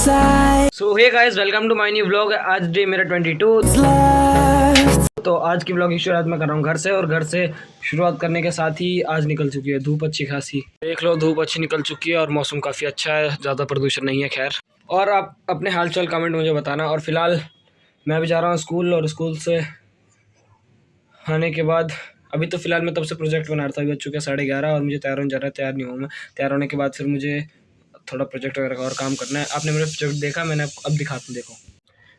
So hey guys, welcome to my new vlog. आज day मेरा 22। तो आज की व्लॉग की शुरुआत मैं कर रहा हूँ घर से, और घर से शुरुआत करने के साथ ही आज निकल चुकी है धूप अच्छी खासी। देख लो, धूप अच्छी निकल चुकी है और मौसम काफ़ी अच्छा है, ज़्यादा प्रदूषण नहीं है। खैर, और आप अपने हाल चाल कमेंट मुझे बताना। और फिलहाल मैं अभी जा रहा हूँ स्कूल, और स्कूल से आने के बाद अभी तो फिलहाल मैं तब से प्रोजेक्ट बना रहा था। अभी बज चुके हैं 11:30 और मुझे तैयार होने जा रहा है। तैयार नहीं हूँ मैं। तैयार होने के बाद फिर मुझे थोड़ा प्रोजेक्ट वगैरह का और काम करना है। आपने मेरा प्रोजेक्ट देखा, मैंने अब दिखाता हूँ। देखो,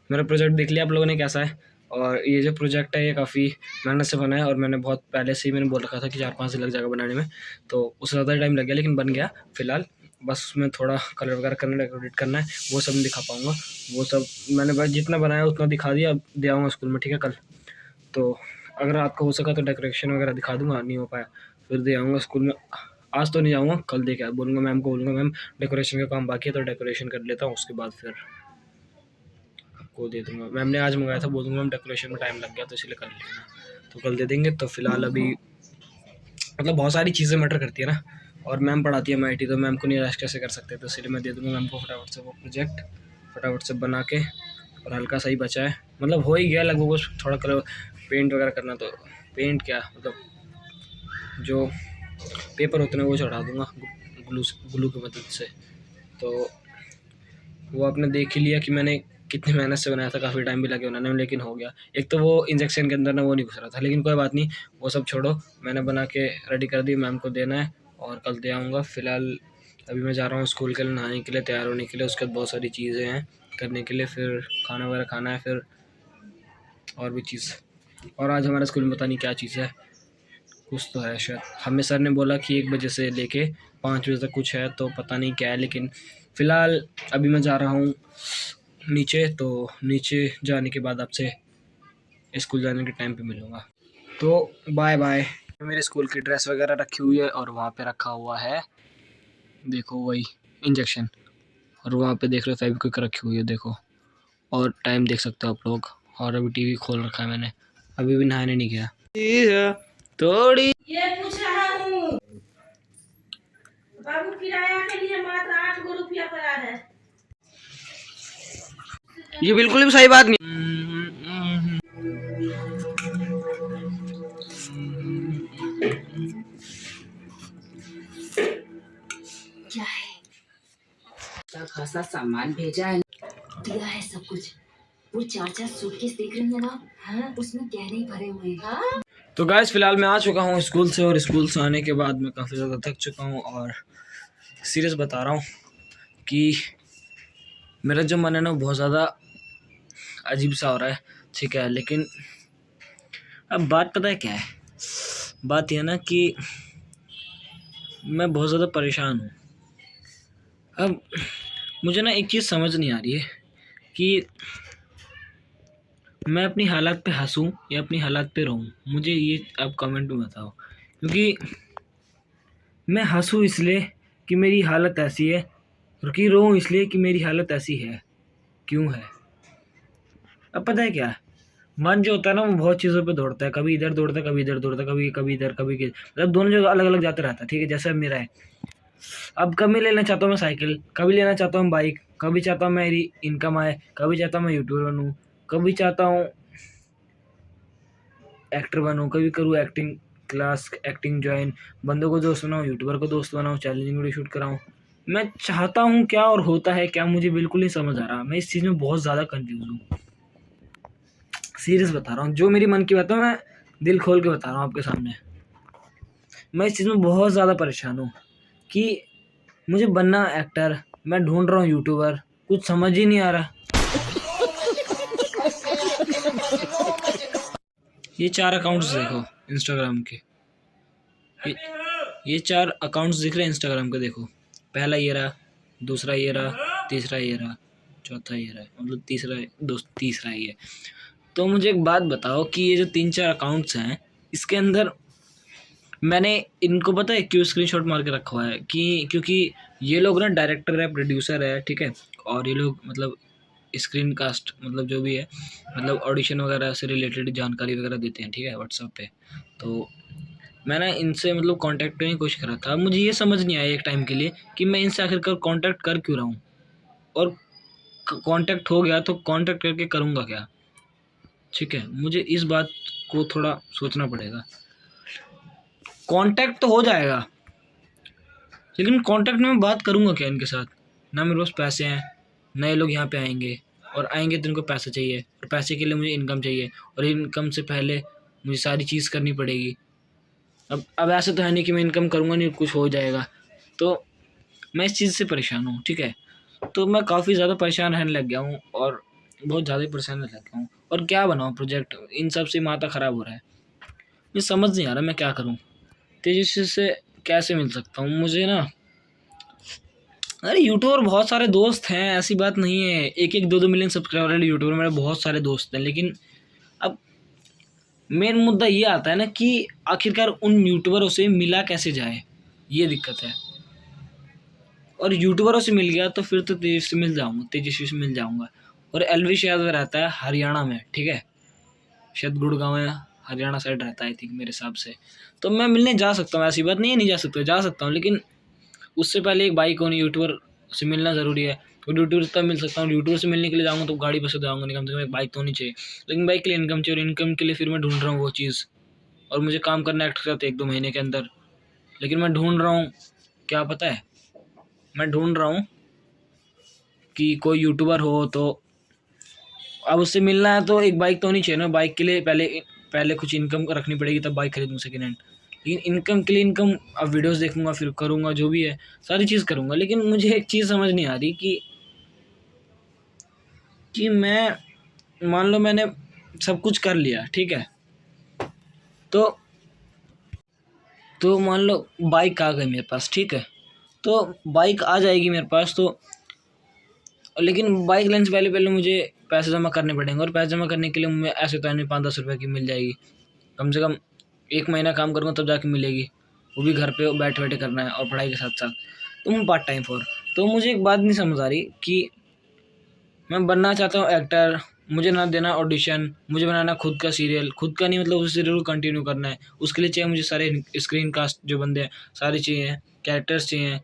मेरा प्रोजेक्ट देख लिया आप लोगों ने कैसा है। और ये जो प्रोजेक्ट है ये काफ़ी मेहनत से बना है, और मैंने बहुत पहले से ही मैंने बोल रखा था कि 4-5 दिन लग जाएगा बनाने में। तो उससे ज़्यादा टाइम लग गया, लेकिन बन गया फिलहाल। बस उसमें थोड़ा कलर वगैरह करना, डेकोरेट करना है, वो सब नहीं दिखा पाऊँगा। वो सब मैंने बस जितना बनाया उतना दिखा दिया। अब दे आऊँगा स्कूल में, ठीक है, कल। तो अगर रात को हो सका तो डेकोरेशन वगैरह दिखा दूँगा, नहीं हो पाया फिर दे आऊँगा स्कूल में। आज तो नहीं जाऊँगा, कल दे के बोलूँगा मैम को, बोलूँगा मैम डेकोरेशन का काम बाकी है तो डेकोरेशन कर लेता हूँ, उसके बाद फिर आपको दे दूँगा। मैम ने आज मंगाया था, बोल दूँगा मैम डेकोरेशन में टाइम लग गया तो इसलिए कर लेना, तो कल दे देंगे। तो फिलहाल अभी मतलब बहुत सारी चीज़ें मैटर करती है ना, और मैम पढ़ाती है MIT, तो मैम को निराश कैसे कर सकते, तो इसलिए मैं दे दूँगा मैम को फटाफट से वो प्रोजेक्ट, फटाफट से बना के। और हल्का सा ही बचा है, मतलब हो ही गया लगभग, बस थोड़ा कलर पेंट वगैरह करना। तो पेंट क्या मतलब, जो पेपर होते हैं वो चढ़ा दूँगा ग्लू की मदद से। तो वो आपने देख ही लिया कि मैंने कितनी मेहनत से बनाया था, काफ़ी टाइम भी लगे बनाने में, लेकिन हो गया। एक तो वो इंजेक्शन के अंदर ना वो नहीं घुस रहा था, लेकिन कोई बात नहीं, वो सब छोड़ो। मैंने बना के रेडी कर दी, मैम को देना है और कल दे आऊँगा। फ़िलहाल अभी मैं जा रहा हूँ स्कूल के लिए, नहाने के लिए, तैयार होने के लिए। उसके बाद बहुत सारी चीज़ें हैं करने के लिए, फिर खाना वगैरह खाना है, फिर और भी चीज़। और आज हमारे स्कूल में पता नहीं क्या चीज़ है, कुछ तो है शायद। हमें सर ने बोला कि 1 बजे से लेके 5 बजे तक कुछ है, तो पता नहीं क्या है। लेकिन फ़िलहाल अभी मैं जा रहा हूँ नीचे, तो नीचे जाने के बाद आपसे स्कूल जाने के टाइम पे मिलूँगा। तो बाय बाय। मेरे स्कूल की ड्रेस वगैरह रखी हुई है, और वहाँ पे रखा हुआ है, देखो वही इंजेक्शन। और वहाँ पे देख रहे हो फेविक्विक रखी हुई है, देखो। और टाइम देख सकते हो आप लोग। और अभी टीवी खोल रखा है मैंने, अभी भी नहाने नहीं गया। थोड़ी ये पूछ रहा हूँ बाबू, किराया के लिए मात्र 8 रुपया पड़ा है। ये बिल्कुल भी सही बात नहीं। क्या है? अच्छा खासा सामान भेजा है, दिया है सब कुछ। वो 4-4 सूटकेस देख रही है ना, हाँ? उसमें गहने भरे हुए हैं। हाँ? तो गाइस, फिलहाल मैं आ चुका हूँ स्कूल से, और स्कूल से आने के बाद मैं काफ़ी ज़्यादा थक चुका हूँ। और सीरियस बता रहा हूँ कि मेरा जो मन है ना बहुत ज़्यादा अजीब सा हो रहा है, ठीक है। लेकिन अब बात पता है क्या है, बात यह ना कि मैं बहुत ज़्यादा परेशान हूँ। अब मुझे ना एक चीज़ समझ नहीं आ रही है कि मैं अपनी हालात पे हंसूँ या अपनी हालात पे रहूँ। मुझे ये आप कमेंट में बताओ, क्योंकि मैं हंसूँ इसलिए कि मेरी हालत ऐसी है, और कि रोऊँ इसलिए कि मेरी हालत ऐसी है। क्यों है? अब पता है क्या है? मन जो होता है ना वो बहुत चीज़ों पे दौड़ता है, कभी इधर दौड़ता है, कभी इधर दौड़ता है, कभी इधर, कभी मतलब दोनों जगह अलग अलग जाते रहता है, ठीक है। जैसे अब मेरा है, अब कभी लेना चाहता हूँ मैं साइकिल, कभी लेना चाहता हूँ बाइक, कभी चाहता हूँ मेरी इनकम आए, कभी चाहता हूँ मैं यूट्यूबर बनूँ, कभी चाहता हूँ एक्टर बनूँ, कभी करूँ एक्टिंग क्लास, एक्टिंग ज्वाइन, बंदों को दोस्त बनाऊँ, यूट्यूबर को दोस्त बनाऊँ, चैलेंजिंग वीडियो शूट कराऊँ। मैं चाहता हूँ क्या और होता है क्या, मुझे बिल्कुल नहीं समझ आ रहा। मैं इस चीज़ में बहुत ज़्यादा कन्फ्यूज़ हूँ, सीरियस बता रहा हूँ। जो मेरी मन की बात है मैं दिल खोल के बता रहा हूँ आपके सामने। मैं इस चीज़ में बहुत ज़्यादा परेशान हूँ कि मुझे बनना एक्टर, मैं ढूंढ रहा हूँ यूट्यूबर, कुछ समझ ही नहीं आ रहा। ये 4 अकाउंट्स देखो इंस्टाग्राम के, ये 4 अकाउंट्स दिख रहे हैं इंस्टाग्राम के, देखो। पहला ये रहा, दूसरा ये रहा, तीसरा ये रहा, चौथा ये रहा, मतलब तीसरा ये। तो मुझे एक बात बताओ कि ये जो 3-4 अकाउंट्स हैं, इसके अंदर मैंने इनको पता है क्यों स्क्रीनशॉट मार के रखा हुआ है, कि क्योंकि ये लोग ना डायरेक्टर है, प्रोड्यूसर है, ठीक है। और ये लोग मतलब स्क्रीन कास्ट, मतलब जो भी है, मतलब ऑडिशन वगैरह से रिलेटेड जानकारी वगैरह देते हैं, ठीक है, व्हाट्सएप पे। तो मैंने इनसे मतलब कांटेक्ट करने की कोशिश करा था। मुझे ये समझ नहीं आया एक टाइम के लिए कि मैं इनसे आखिरकार कांटेक्ट कर क्यों रहा हूँ, और कांटेक्ट हो गया तो कांटेक्ट करके करूँगा क्या, ठीक है। मुझे इस बात को थोड़ा सोचना पड़ेगा। कांटेक्ट तो हो जाएगा, लेकिन कांटेक्ट में मैं बात करूँगा क्या इनके साथ? ना मेरे पास पैसे हैं, नए लोग यहाँ पे आएंगे और आएंगे तो इनको पैसा चाहिए, और पैसे के लिए मुझे इनकम चाहिए, और इनकम से पहले मुझे सारी चीज़ करनी पड़ेगी। अब ऐसा तो है नहीं कि मैं इनकम करूँगा नहीं कुछ हो जाएगा, तो मैं इस चीज़ से परेशान हूँ, ठीक है। तो मैं काफ़ी ज़्यादा परेशान रहने लग गया हूँ, और बहुत ज़्यादा ही परेशान रहने लग गया हूँ। और क्या बनाऊँ प्रोजेक्ट, इन सब से माथा ख़राब हो रहा है। मुझे समझ नहीं आ रहा मैं क्या करूँ। तेजस्वी से कैसे मिल सकता हूँ मुझे ना? अरे यूट्यूबर बहुत सारे दोस्त हैं, ऐसी बात नहीं है। 1-2 मिलियन सब्सक्राइबर वाले यूट्यूबर मेरे बहुत सारे दोस्त हैं, लेकिन अब मेन मुद्दा ये आता है ना कि आखिरकार उन यूट्यूबरों से मिला कैसे जाए, ये दिक्कत है। और यूट्यूबरों से मिल गया तो फिर तो तेजस्वी से मिल जाऊँगा। और एलवी शायद रहता है हरियाणा में, ठीक है, शायद गुड़गांव में हरियाणा साइड रहता है आई थिंक मेरे हिसाब से। तो मैं मिलने जा सकता हूँ, ऐसी बात नहीं है नहीं जा सकता हूँ, लेकिन उससे पहले एक बाइक होनी, यूट्यूबर से मिलना ज़रूरी है। और यूट्यूबर से तब मिल सकता हूँ, यूट्यूबर से मिलने के लिए जाऊँगा तो गाड़ी बस से जाऊँगा नहीं, कम से कम एक बाइक तो होनी चाहिए। लेकिन बाइक के लिए इनकम चाहिए, और इनकम के लिए फिर मैं ढूंढ रहा हूँ वो चीज़, और मुझे काम करना एक्ट करते 1-2 महीने के अंदर। लेकिन मैं ढूंढ रहा हूँ, क्या पता है, मैं ढूंढ रहा हूँ कि कोई यूट्यूबर हो तो अब उससे मिलना है तो एक बाइक तो होनी चाहिए ना। बाइक के लिए पहले कुछ इनकम रखनी पड़ेगी, तब बाइक खरीदूँ सेकेंड हैंड। लेकिन इनकम के लिए इनकम, अब वीडियोस देखूंगा, फिर करूंगा, जो भी है सारी चीज़ करूंगा। लेकिन मुझे एक चीज़ समझ नहीं आ रही कि मैं, मान लो मैंने सब कुछ कर लिया, ठीक है, तो मान लो बाइक आ गई मेरे पास, ठीक है, तो बाइक आ जाएगी मेरे पास, तो लेकिन बाइक लेने से पहले मुझे पैसे जमा करने पड़ेंगे, और पैसे जमा करने के लिए मैं ऐसे तो नहीं 5-10 रुपये की मिल जाएगी, कम से कम 1 महीना काम करूँगा तब जाके मिलेगी, वो भी घर पे बैठे बैठे करना है और पढ़ाई के साथ साथ, तो मैं पार्ट टाइम फॉर। तो मुझे एक बात नहीं समझ आ रही कि मैं बनना चाहता हूँ एक्टर, मुझे ना देना ऑडिशन, मुझे बनाना खुद का सीरियल, खुद का नहीं मतलब उस सीरियल को कंटिन्यू करना है, उसके लिए चाहिए मुझे सारे स्क्रीन कास्ट जो बंदे हैं सारे चाहिए, कैरेक्टर्स चाहिए,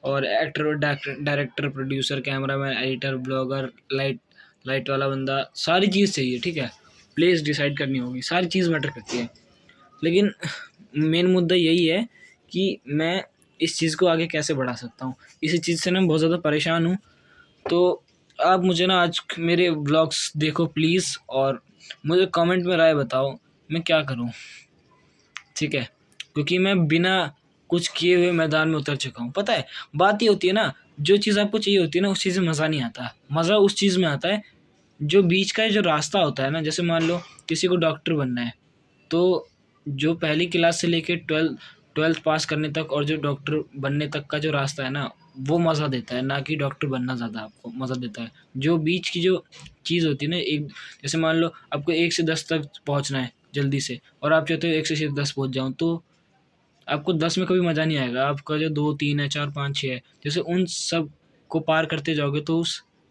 और actor, director, producer, cameraman, editor, blogger, light वाला बंदा, सारी चीज़ चाहिए, ठीक है। प्लेस डिसाइड करनी होगी, सारी चीज़ मैटर करती है। लेकिन मेन मुद्दा यही है कि मैं इस चीज़ को आगे कैसे बढ़ा सकता हूँ, इसी चीज़ से ना बहुत ज़्यादा परेशान हूँ। तो आप मुझे ना आज मेरे व्लॉग्स देखो प्लीज़, और मुझे कमेंट में राय बताओ मैं क्या करूँ, ठीक है, क्योंकि मैं बिना कुछ किए हुए मैदान में उतर चुका हूँ। पता है बात ये होती है ना, जो चीज़ आपको चाहिए होती है ना, उस चीज़ में मज़ा नहीं आता। मज़ा उस चीज़ में आता है जो बीच का जो रास्ता होता है ना। जैसे मान लो किसी को डॉक्टर बनना है, तो जो पहली क्लास से लेके 12th पास करने तक और जो डॉक्टर बनने तक का जो रास्ता है ना, वो मज़ा देता है, ना कि डॉक्टर बनना ज़्यादा आपको मज़ा देता है। जो बीच की जो चीज़ होती है ना, एक जैसे मान लो आपको 1 से 10 तक पहुँचना है जल्दी से, और आप चाहते हो 1 से 10 पहुँच जाऊँ, तो आपको 10 में कभी मज़ा नहीं आएगा। आपका जो 2, 3 है, 4, 5, 6 है, जैसे उन सब को पार करते जाओगे तो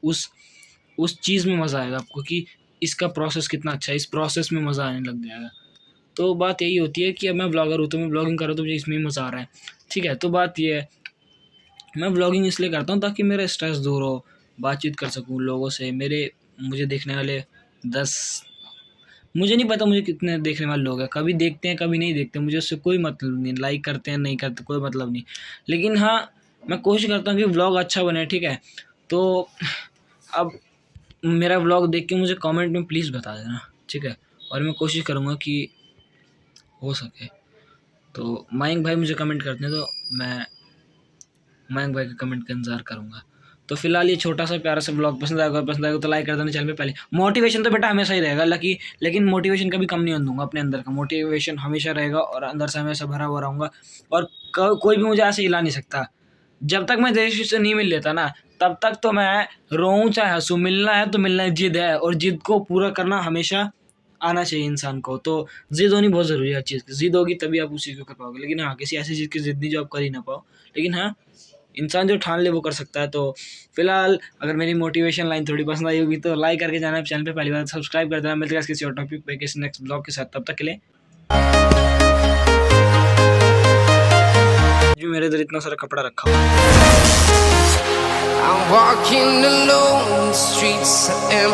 उस चीज़ में मज़ा आएगा आपको कि इसका प्रोसेस कितना अच्छा है, इस प्रोसेस में मज़ा आने लग जाएगा। तो बात यही होती है कि अब मैं ब्लॉगर हूँ, तो मैं ब्लॉगिंग कर रहा हूँ तो मुझे इसमें ही मज़ा आ रहा है, ठीक है। तो बात ये है, मैं ब्लॉगिंग इसलिए करता हूँ ताकि मेरा स्ट्रेस दूर हो, बातचीत कर सकूँ लोगों से। मुझे देखने वाले 10, मुझे नहीं पता मुझे कितने देखने वाले लोग हैं, कभी देखते हैं कभी नहीं देखते, मुझे उससे कोई मतलब नहीं, लाइक करते हैं नहीं करते कोई मतलब नहीं। लेकिन हाँ, मैं कोशिश करता हूँ कि व्लॉग अच्छा बने, ठीक है। तो अब मेरा व्लॉग देख के मुझे कमेंट में प्लीज़ बता देना, ठीक है, और मैं कोशिश करूँगा कि हो सके। तो मयंक भाई मुझे कमेंट करते हैं, तो मैं मयंक भाई के कमेंट का इंतज़ार करूँगा। तो फिलहाल ये छोटा सा प्यारा सा ब्लॉग पसंद आएगा तो लाइक कर देना चैनल पे। पहले मोटिवेशन तो बेटा हमेशा ही रहेगा, लेकिन मोटिवेशन कभी कम नहीं होने दूंगा। अपने अंदर का मोटिवेशन हमेशा रहेगा, और अंदर से हमेशा भरा हुआ रहूँगा, और कोई भी मुझे ऐसे हिला नहीं सकता। जब तक मैं तेजस्वी से नहीं मिल लेता ना, तब तक तो मैं रोऊँ चाहे हंसूँ, मिलना है तो मिलना है, जिद है, और जिद को पूरा करना हमेशा आना चाहिए इंसान को। तो जिद होनी बहुत ज़रूरी है, हर चीज़ की जिद होगी तभी आप उस चीज़ को कर पाओगे। लेकिन हाँ, किसी ऐसी चीज़ की जिद नहीं जो आप कर ही ना पाओ, लेकिन हाँ, इंसान जो ठान ले वो कर सकता है। तो फिलहाल अगर मेरी मोटिवेशन लाइन थोड़ी पसंद आई होगी तो लाइक करके जाना, चैनल पे पहली बार सब्सक्राइब कर देना। मिलते हैं किसी और टॉपिक पे, किसी नेक्स्ट ब्लॉग के साथ, तब तक के लिए जो मेरे इधर इतना सारा कपड़ा रखा हुआ है। streets. I am